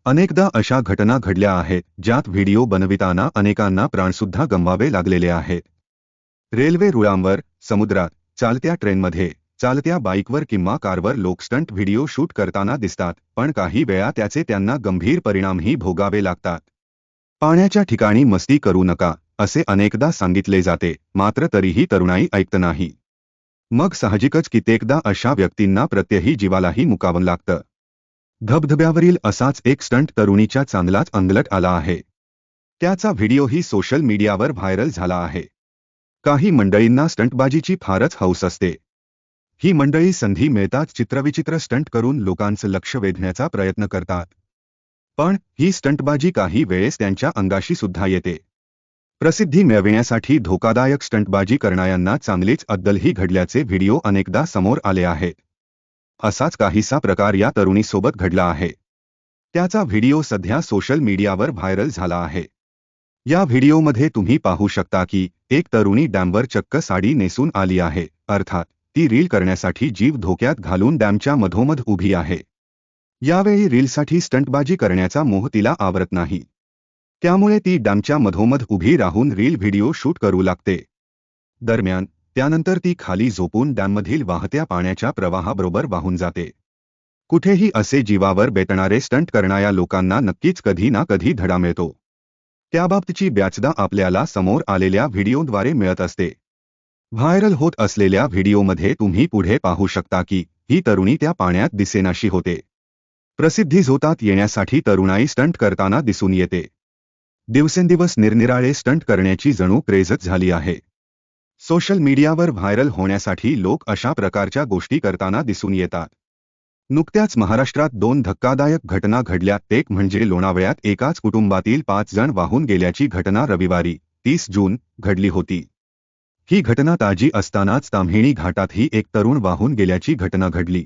अनेकदा अशा घटना घडल्या आहेत ज्यात व्हिडिओ बनविताना अनेकांना प्राणसुद्धा गमवावे लागलेले आहेत. रेल्वे रुळांवर, समुद्रात, चालत्या ट्रेनमध्ये, चालत्या बाईकवर किंवा कारवर लोक स्टंट व्हिडिओ शूट करताना दिसतात, पण काही वेळा त्याचे त्यांना गंभीर परिणामही भोगावे लागतात. पाण्याच्या ठिकाणी मस्ती करू नका, असे अनेकदा सांगितले जाते, मात्र तरीही तरुणाई ऐकत नाही. मग साहजिकच कित्येकदा अशा व्यक्तींना प्रत्यही जीवालाही मुकावं लागतं. धबधब्यावरील असाच एक स्टंट तरुणीच्या चांगलाच अंगलट आला आहे. त्याचा व्हिडिओही सोशल मीडियावर व्हायरल झाला आहे. काही मंडळींना स्टंटबाजीची फारच हौस असते. ही मंडळी संधी मिळताच चित्रविचित्र स्टंट करून लोकांचं लक्ष वेधण्याचा प्रयत्न करतात. पण ही स्टंटबाजी काही वेळेस त्यांच्या अंगाशी सुद्धा येते. प्रसिद्धी मिळविण्यासाठी धोकादायक स्टंटबाजी करणाऱ्यांना चांगलीच अद्दलही घडल्याचे व्हिडिओ अनेकदा समोर आले आहेत. असाच काहीसा प्रकार या तरुणीसोबत घडला आहे. त्याचा व्हिडिओ सध्या सोशल मीडियावर व्हायरल झाला आहे. या व्हिडिओमध्ये तुम्ही पाहू शकता की एक तरुणी डॅमवर चक्क साडी नेसून आली आहे, अर्थात ती रील करण्यासाठी जीव धोक्यात घालून डॅमच्या मधोमध उभी आहे. यावेळी रीलसाठी स्टंटबाजी करण्याचा मोह तिला आवरत नाही. त्यामुळे ती डॅमच्या मधोमध उभी राहून रील व्हिडिओ शूट करू लागते. दरम्यान त्यानंतर ती खाली झोपून डॅममधील वाहत्या पाण्याच्या प्रवाहाबरोबर वाहून जाते. कुठेही असे जीवावर बेतणारे स्टंट करणाऱ्या लोकांना नक्कीच कधी ना कधी धडा मिळतो. त्याबाबतची बऱ्याचदा आपल्याला समोर आलेल्या व्हिडिओद्वारे मिळत असते. व्हायरल होत असलेल्या व्हिडिओमध्ये तुम्ही पुढे पाहू शकता की ही तरुणी त्या पाण्यात दिसेनाशी होते. प्रसिद्धी झोतात येण्यासाठी तरुणाई स्टंट करताना दिसून येते. दिवसेंदिवस निरनिराळे स्टंट करण्याची जणू क्रेझच झाली आहे. सोशल मीडियावर व्हायरल होण्यासाठी लोक अशा प्रकारच्या गोष्टी करताना दिसून येतात. नुकत्याच महाराष्ट्रात 2 धक्कादायक घटना घडल्या. एक म्हणजे लोणावळ्यात एकाच कुटुंबातील 5 जण वाहून गेल्याची घटना रविवारी 30 जून घडली होती. ही घटना ताजी असतानाच ताम्हिणी घाटातही एक तरुण वाहून गेल्याची घटना घडली.